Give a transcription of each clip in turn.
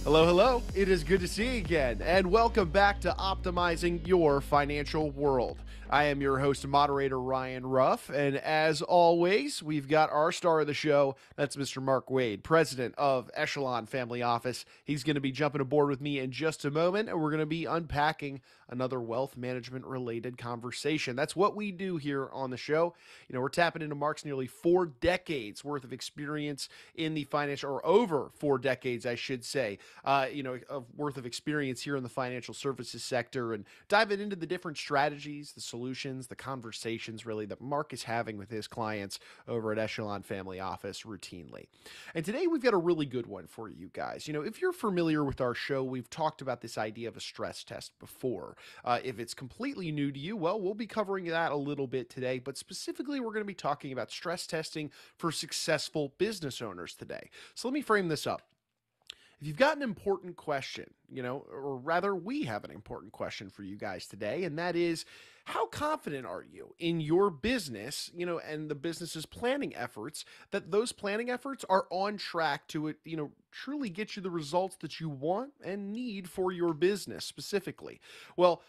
Hello, hello. It is good to see you again, and welcome back to Optimizing Your Financial World. I am your host and moderator, Ryan Ruff, and as always, we've got our star of the show. That's Mr. Mark Wade, president of Echelon Family Office. He's going to be jumping aboard with me in just a moment, and we're going to be unpacking another wealth management related conversation. That's what we do here on the show. You know, we're tapping into Mark's nearly 4 decades worth of experience in the financial, or over 4 decades, I should say, worth of experience here in the financial services sector, and diving into the different strategies, the solutions, the conversations really that Mark is having with his clients over at Echelon Family Office routinely. And today we've got a really good one for you guys. You know, if you're familiar with our show, we've talked about this idea of a stress test before. If it's completely new to you, well, we'll be covering that a little bit today, but specifically we're going to be talking about stress testing for successful business owners today. So let me frame this up. If you've got an important question, or rather, we have an important question for you guys today, and that is, how confident are you in your business, and the business's planning efforts, that those planning efforts are on track to, truly get you the results that you want and need for your business specifically? Well,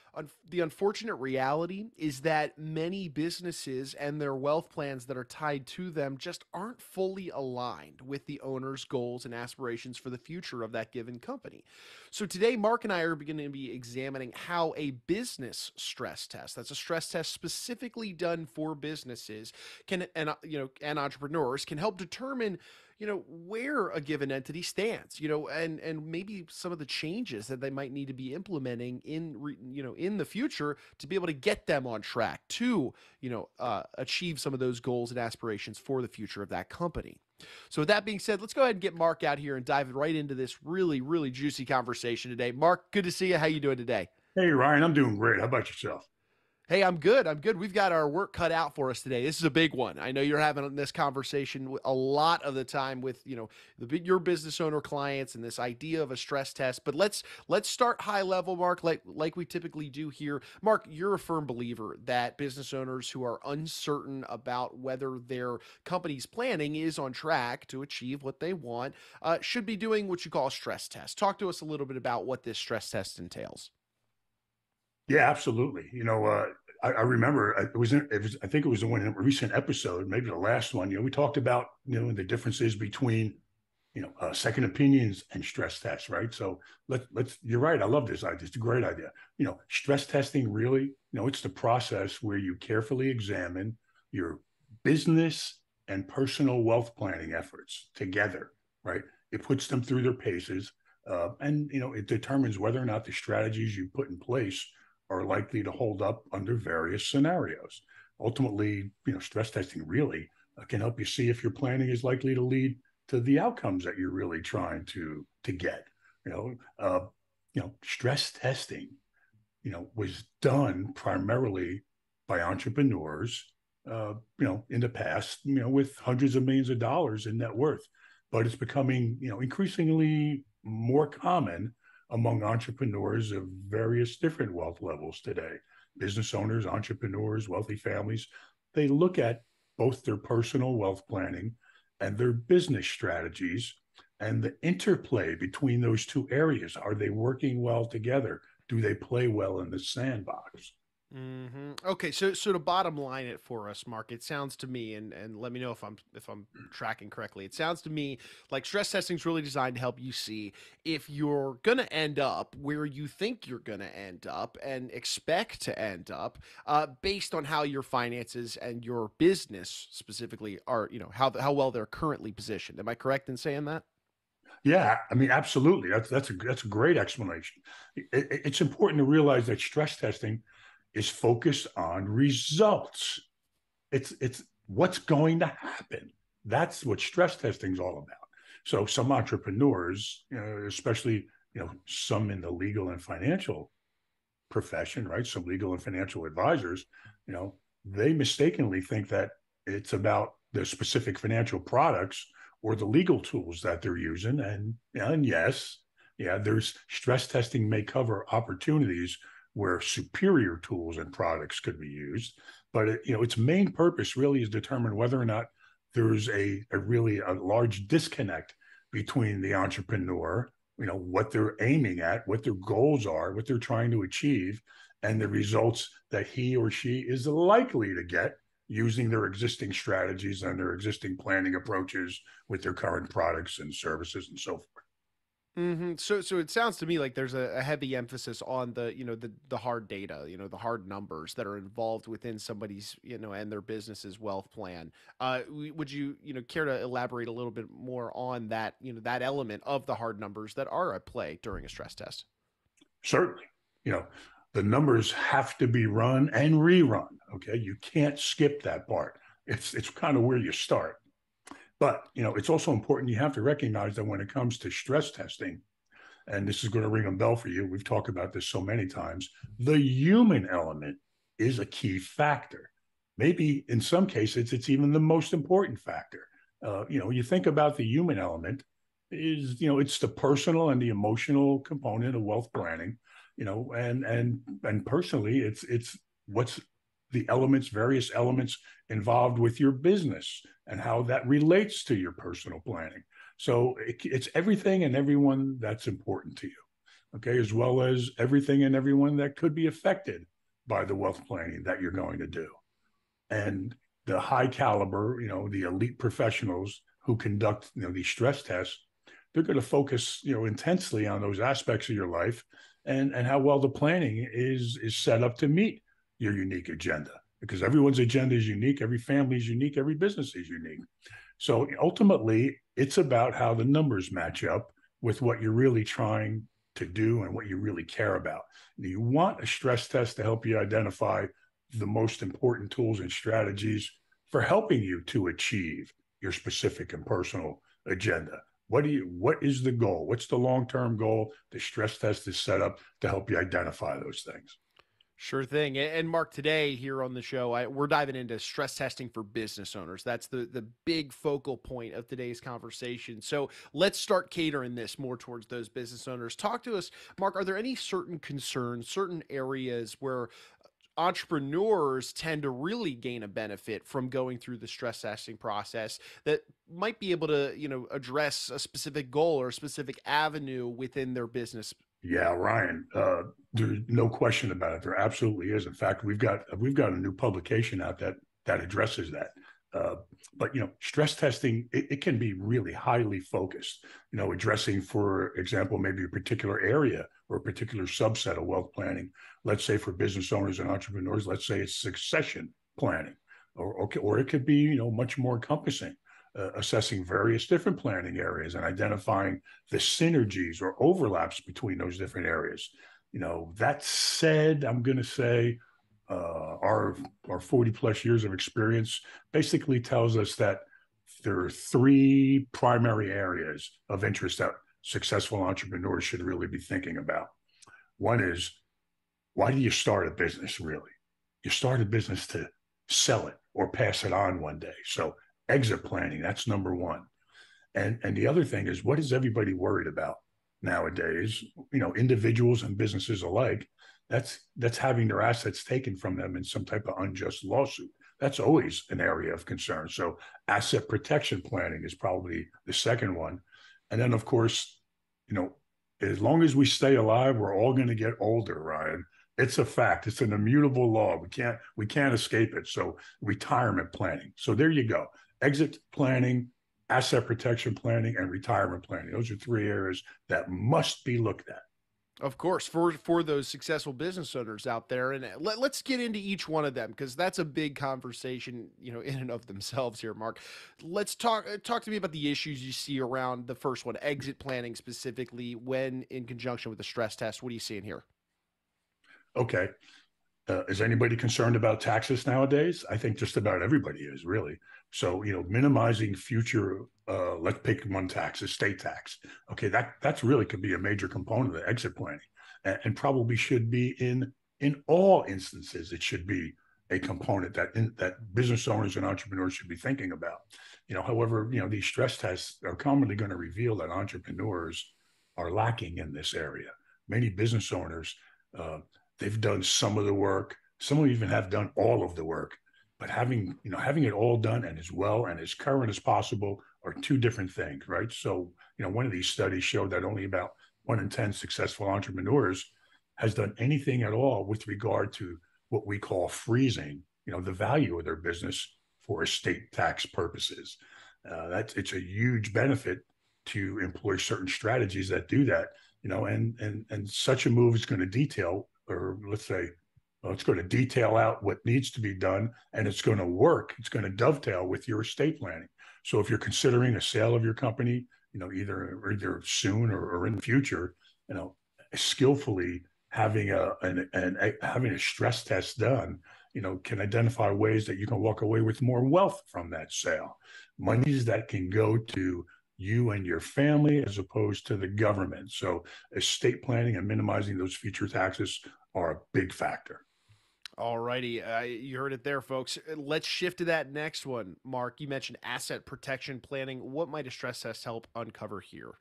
the unfortunate reality is that many businesses and their wealth plans that are tied to them just aren't fully aligned with the owner's goals and aspirations for the future of that given company. So today, Mark and I are going to be examining how a business stress test, that's a stress test specifically done for businesses, and entrepreneurs, can help determine where a given entity stands, and maybe some of the changes that they might need to be implementing in the future to be able to get them on track to, achieve some of those goals and aspirations for the future of that company. So with that being said, let's go ahead and get Mark out here and dive right into this really, really juicy conversation today. Mark, good to see you. How you doing today? Hey, Ryan, I'm doing great. How about yourself? Hey, I'm good. I'm good. We've got our work cut out for us today. This is a big one. I know you're having this conversation a lot of the time with, your business owner clients and this idea of a stress test. But let's start high level, Mark, like we typically do here. Mark, you're a firm believer that business owners who are uncertain about whether their company's planning is on track to achieve what they want should be doing what you call a stress test. Talk to us a little bit about what this stress test entails. Yeah, absolutely. I remember I think it was in one recent episode, maybe the last one. We talked about the differences between second opinions and stress tests, right? So let's. You're right. I love this idea. It's a great idea. Stress testing really, it's the process where you carefully examine your business and personal wealth planning efforts together, right? It puts them through their paces, and it determines whether or not the strategies you put in place are likely to hold up under various scenarios. Ultimately, stress testing really can help you see if your planning is likely to lead to the outcomes that you're really trying to get. Stress testing, was done primarily by entrepreneurs, in the past, with hundreds of millions of dollars in net worth, but it's becoming, increasingly more common among entrepreneurs of various different wealth levels today. Business owners, entrepreneurs, wealthy families, they look at both their personal wealth planning and their business strategies and the interplay between those two areas. Are they working well together? Do they play well in the sandbox? Okay, so to bottom line it for us, Mark, it sounds to me, and let me know if I'm tracking correctly. It sounds to me like stress testing is really designed to help you see if you're gonna end up where you think you're gonna end up and expect to end up, based on how your finances and your business specifically are, how well they're currently positioned. Am I correct in saying that? Yeah, I mean, absolutely. That's a great explanation. It's important to realize that stress testing is focused on results. It's what's going to happen. That's what stress testing is all about. So some entrepreneurs, especially some in the legal and financial profession, right? Some legal and financial advisors, you know, they mistakenly think that it's about the specific financial products or the legal tools that they're using. And yes, yeah, there's stress testing may cover opportunities where superior tools and products could be used, but its main purpose really is determine whether or not there's a really a large disconnect between the entrepreneur what they're aiming at, what their goals are, what they're trying to achieve, and the results that he or she is likely to get using their existing strategies and their existing planning approaches with their current products and services and so forth. So it sounds to me like there's a heavy emphasis on the the hard data, the hard numbers that are involved within somebody's and their business's wealth plan. Would you care to elaborate a little bit more on that that element of the hard numbers that are at play during a stress test? Certainly, you know, the numbers have to be run and rerun. Okay, you can't skip that part. It's kind of where you start. But it's also important. You have to recognize that when it comes to stress testing, and this is going to ring a bell for you. We've talked about this so many times. The human element is a key factor. Maybe in some cases, it's even the most important factor. You think about the human element it's the personal and the emotional component of wealth planning. And personally, it's what's the elements, various elements involved with your business and how that relates to your personal planning. So it's everything and everyone that's important to you, okay, as well as everything and everyone that could be affected by the wealth planning that you're going to do. And the high caliber, the elite professionals who conduct, these stress tests, they're going to focus, intensely on those aspects of your life and how well the planning is set up to meet your unique agenda, because everyone's agenda is unique, every family is unique, every business is unique. So ultimately, it's about how the numbers match up with what you're really trying to do and what you really care about. You want a stress test to help you identify the most important tools and strategies for helping you to achieve your specific and personal agenda. What is the goal? What's the long-term goal? The stress test is set up to help you identify those things. Sure thing. And Mark, today here on the show, we're diving into stress testing for business owners. That's the big focal point of today's conversation. So let's start catering this more towards those business owners. Talk to us, Mark. Are there any certain concerns, certain areas where entrepreneurs tend to really gain a benefit from going through the stress testing process that might be able to, address a specific goal or a specific avenue within their business? Yeah, Ryan, there's no question about it. There absolutely is. In fact, we've got a new publication out that addresses that. But stress testing, it can be really highly focused. Addressing, for example, maybe a particular area or a particular subset of wealth planning. Let's say for business owners and entrepreneurs, let's say it's succession planning, or it could be much more encompassing. Assessing various different planning areas and identifying the synergies or overlaps between those different areas. That said, I'm going to say our 40 plus years of experience basically tells us that there are three primary areas of interest that successful entrepreneurs should really be thinking about. One is, why do you start a business really? You start a business to sell it or pass it on one day. So exit planning, that's number one. And the other thing is, what is everybody worried about nowadays? Individuals and businesses alike. That's having their assets taken from them in some type of unjust lawsuit. That's always an area of concern. So asset protection planning is probably the second one. And then, of course, as long as we stay alive, we're all going to get older, Ryan. It's a fact. It's an immutable law. We can't escape it. So retirement planning. So there you go. Exit planning, asset protection planning, and retirement planning. Those are three areas that must be looked at. Of course, for those successful business owners out there, and let's get into each one of them because that's a big conversation, in and of themselves here, Mark. Let's talk to me about the issues you see around the first one, exit planning specifically, when in conjunction with the stress test. What are you seeing here? Okay. Is anybody concerned about taxes nowadays? I think just about everybody is, really. So, minimizing future, let's pick one tax, estate tax. Okay, that's really could be a major component of the exit planning, and probably should be in all instances. It should be a component that business owners and entrepreneurs should be thinking about. However, these stress tests are commonly going to reveal that entrepreneurs are lacking in this area. Many business owners, they've done some of the work. Some even have done all of the work, but having it all done and as well and as current as possible are two different things, right? So, one of these studies showed that only about 1 in 10 successful entrepreneurs has done anything at all with regard to what we call freezing, the value of their business for estate tax purposes. It's a huge benefit to employ certain strategies that do that, and such a move is going to detail, or let's say, well, it's going to detail out what needs to be done, and it's going to work. It's going to dovetail with your estate planning. So if you're considering a sale of your company, either soon or in the future, skillfully having having a stress test done, can identify ways that you can walk away with more wealth from that sale, monies that can go to you and your family as opposed to the government. So estate planning and minimizing those future taxes are a big factor. All righty. You heard it there, folks. Let's shift to that next one. Mark, you mentioned asset protection planning. What might a stress test help uncover here?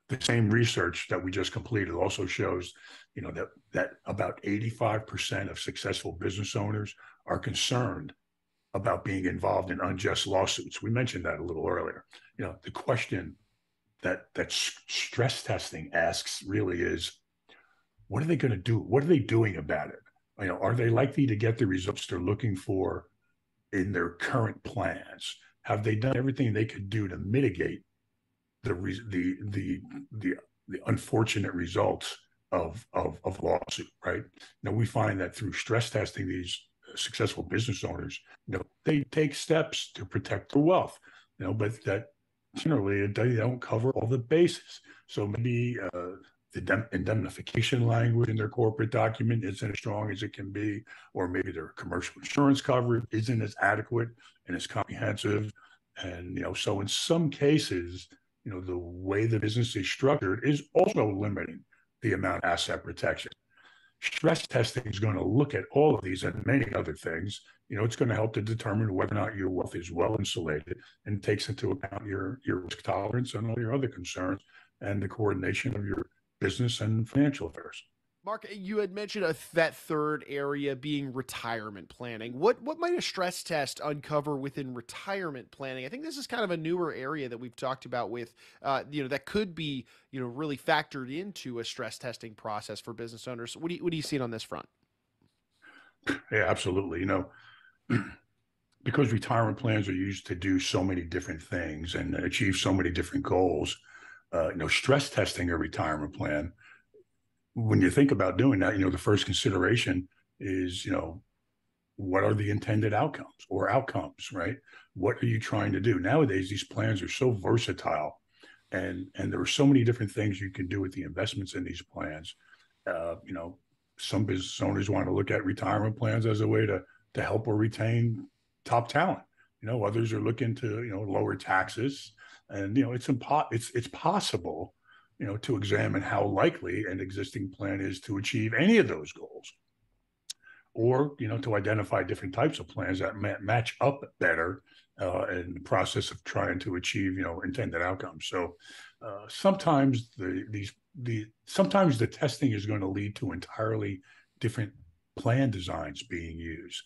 The same research that we just completed also shows, that about 85% of successful business owners are concerned about being involved in unjust lawsuits. We mentioned that a little earlier. The question that stress testing asks really is, what are they going to do? What are they doing about it? Are they likely to get the results they're looking for in their current plans? Have they done everything they could do to mitigate the unfortunate results of lawsuit? Right now, we find that through stress testing, these successful business owners, they take steps to protect their wealth, but that generally they don't cover all the bases. So maybe the indemnification language in their corporate document isn't as strong as it can be, or maybe their commercial insurance coverage isn't as adequate and as comprehensive. And, so in some cases, the way the business is structured is also limiting the amount of asset protection. Stress testing is going to look at all of these and many other things. It's going to help to determine whether or not your wealth is well insulated and takes into account your risk tolerance and all your other concerns and the coordination of your business and financial affairs. Mark, you had mentioned that third area being retirement planning. What might a stress test uncover within retirement planning? I think this is kind of a newer area that we've talked about with, that could be, really factored into a stress testing process for business owners. What do you see on this front? Yeah, absolutely. Because retirement plans are used to do so many different things and achieve so many different goals, stress testing a retirement plan, when you think about doing that, the first consideration is, what are the intended outcomes, right? What are you trying to do? Nowadays, these plans are so versatile, and there are so many different things you can do with the investments in these plans. Some business owners want to look at retirement plans as a way to help or retain top talent. Others are looking to, lower taxes, and it's possible, to examine how likely an existing plan is to achieve any of those goals, or, to identify different types of plans that match up better in the process of trying to achieve, intended outcomes. So sometimes sometimes the testing is going to lead to entirely different plan designs being used.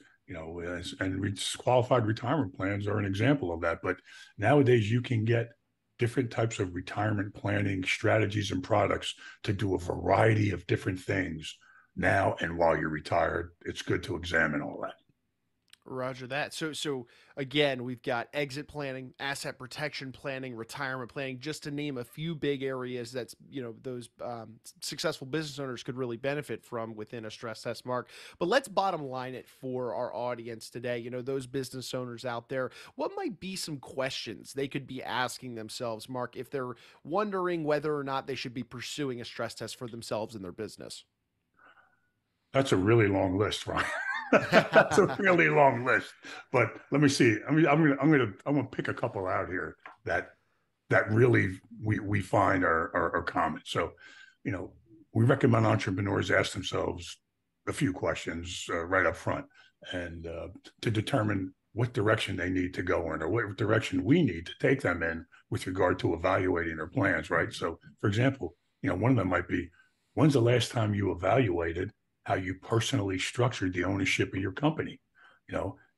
Qualified retirement plans are an example of that. But nowadays, you can get different types of retirement planning strategies and products to do a variety of different things now and while you're retired. It's good to examine all that. Roger that. So again, we've got exit planning, asset protection planning, retirement planning, just to name a few big areas that's, those successful business owners could really benefit from within a stress test, Mark. But let's bottom line it for our audience today. Those business owners out there, what might be some questions they could be asking themselves, Mark, if they're wondering whether or not they should be pursuing a stress test for themselves and their business? That's a really long list, Ryan. That's a really long list. But let me see. I'm gonna pick a couple out here that really we find are common. So, we recommend entrepreneurs ask themselves a few questions right up front, and to determine what direction they need to go in, or what direction we need to take them in with regard to evaluating their plans. Right. So, for example, one of them might be, when's the last time you evaluated how you personally structured the ownership of your company?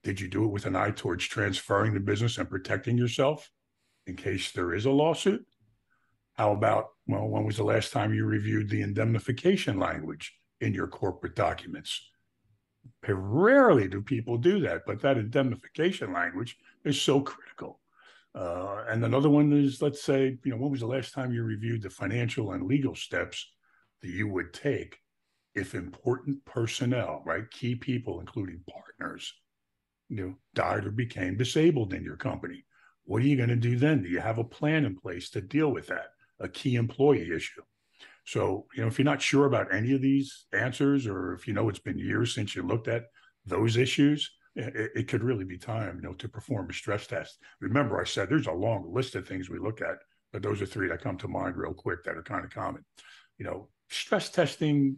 Did you do it with an eye towards transferring the business and protecting yourself in case there is a lawsuit? How about, well, when was the last time you reviewed the indemnification language in your corporate documents? Rarely do people do that, but that indemnification language is so critical. And another one is, let's say, when was the last time you reviewed the financial and legal steps that you would take if important personnel, right, key people, including partners, died or became disabled in your company? What are you going to do then? Do you have a plan in place to deal with that? A key employee issue. So, if you're not sure about any of these answers, or if it's been years since you looked at those issues, it could really be time, to perform a stress test. Remember, I said there's a long list of things we look at, but those are three that come to mind real quick that are kind of common. Stress testing,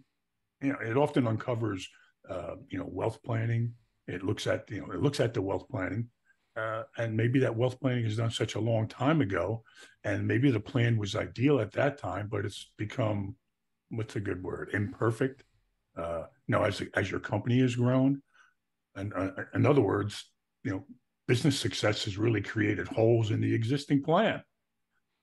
it often uncovers, wealth planning. It looks at, the wealth planning, and maybe that wealth planning is done such a long time ago, and maybe the plan was ideal at that time, but it's become, what's a good word, imperfect. As your company has grown, and in other words, business success has really created holes in the existing plan.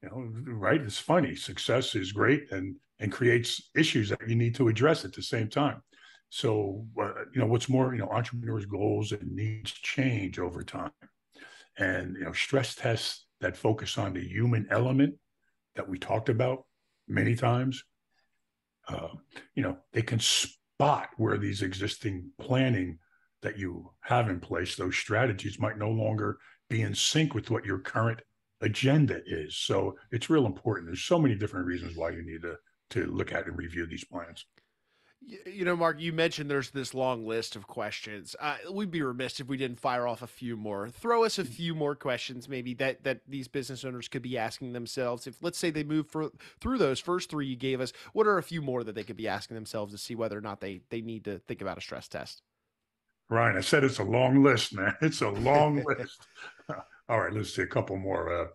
Right? It's funny. Success is great and creates issues that you need to address at the same time. So, what's more, entrepreneurs' goals and needs change over time. And, stress tests that focus on the human element that we talked about many times, uh, they can spot where these existing planning that you have in place, those strategies might no longer be in sync with what your current agenda is. So it's real important. There's so many different reasons why you need to look at and review these plans. Mark, you mentioned there's this long list of questions. We'd be remiss if we didn't fire off a few more. Throw us a few more questions, maybe that these business owners could be asking themselves. If, let's say, they move through those first three you gave us, what are a few more that they could be asking themselves to see whether or not they need to think about a stress test? Ryan, I said it's a long list, man. It's a long list. All right, let's see a couple more.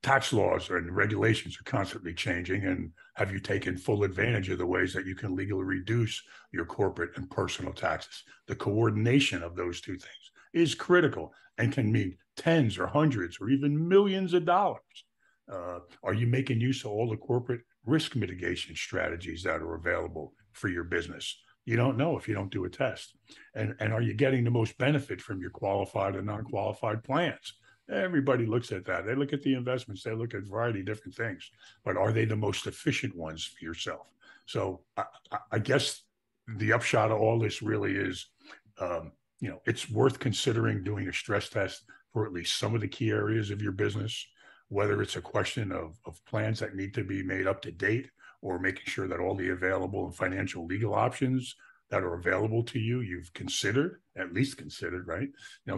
Tax laws and regulations are constantly changing. And have you taken full advantage of the ways that you can legally reduce your corporate and personal taxes? The coordination of those two things is critical and can mean tens or hundreds or even millions of dollars. Are you making use of all the corporate risk mitigation strategies that are available for your business? You don't know if you don't do a test. And are you getting the most benefit from your qualified and non-qualified plans? Everybody looks at that. They look at the investments. They look at a variety of different things. But are they the most efficient ones for yourself? So I guess the upshot of all this really is, it's worth considering doing a stress test for at least some of the key areas of your business, whether it's a question of plans that need to be made up to date, or making sure that all the available and financial legal options that are available to you, you've considered, at least considered, right?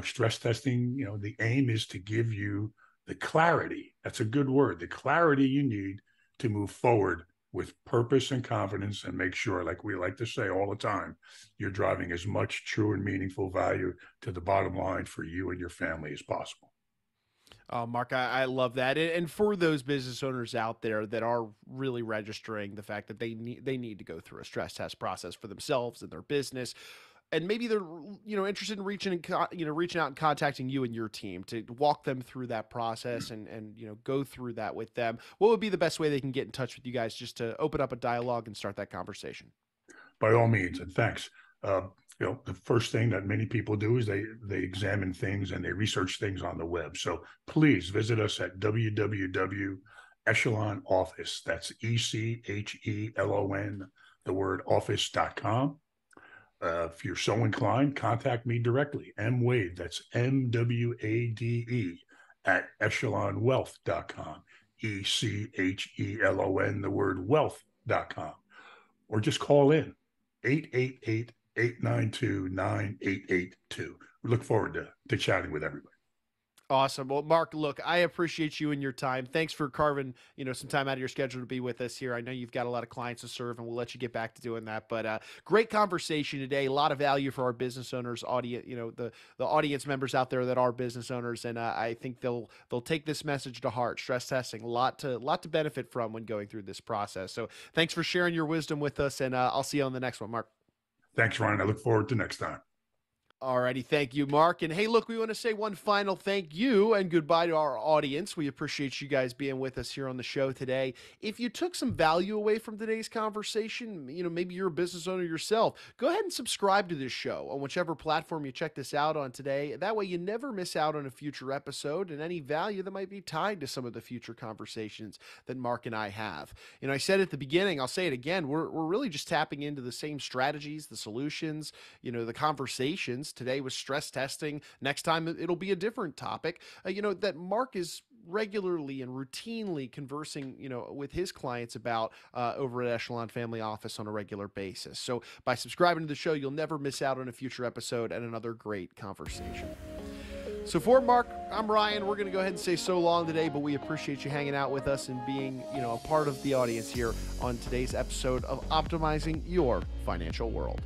Stress testing, the aim is to give you the clarity. That's a good word, the clarity you need to move forward with purpose and confidence, and make sure, like we like to say all the time, you're driving as much true and meaningful value to the bottom line for you and your family as possible. Mark, I love that, and for those business owners out there that are really registering the fact that they need to go through a stress test process for themselves and their business, and maybe they're interested in reaching out and contacting you and your team to walk them through that process and go through that with them. What would be the best way they can get in touch with you guys just to open up a dialogue and start that conversation? By all means, and thanks. The first thing that many people do is they examine things and they research things on the web. So please visit us at www echelon office. That's ECHELON, the word office.com. If you're so inclined, contact me directly, M Wade, that's MWADE, at echelonwealth.com, ECHELON, the word wealth.com, or just call in 888-892-9882. We look forward to chatting with everybody. Awesome. Well, Mark, look, I appreciate you and your time. Thanks for carving, some time out of your schedule to be with us here. I know you've got a lot of clients to serve, and we'll let you get back to doing that. But great conversation today. A lot of value for our business owners, audience, the audience members out there that are business owners, and I think they'll take this message to heart. Stress testing, a lot to benefit from when going through this process. So thanks for sharing your wisdom with us, and I'll see you on the next one, Mark. Thanks, Ryan. I look forward to next time. Alrighty, thank you, Mark. And hey, look, we want to say one final thank you and goodbye to our audience. We appreciate you guys being with us here on the show today. If you took some value away from today's conversation, maybe you're a business owner yourself, go ahead and subscribe to this show on whichever platform you check this out on today. That way you never miss out on a future episode and any value that might be tied to some of the future conversations that Mark and I have. I said at the beginning, I'll say it again, we're really just tapping into the same strategies, the solutions, the conversations. Today was stress testing. Next time it'll be a different topic, that Mark is regularly and routinely conversing, with his clients about over at Echelon Family Office on a regular basis. So by subscribing to the show, you'll never miss out on a future episode and another great conversation. So for Mark, I'm Ryan. We're going to go ahead and say so long today, but we appreciate you hanging out with us and being, a part of the audience here on today's episode of Optimizing Your Financial World.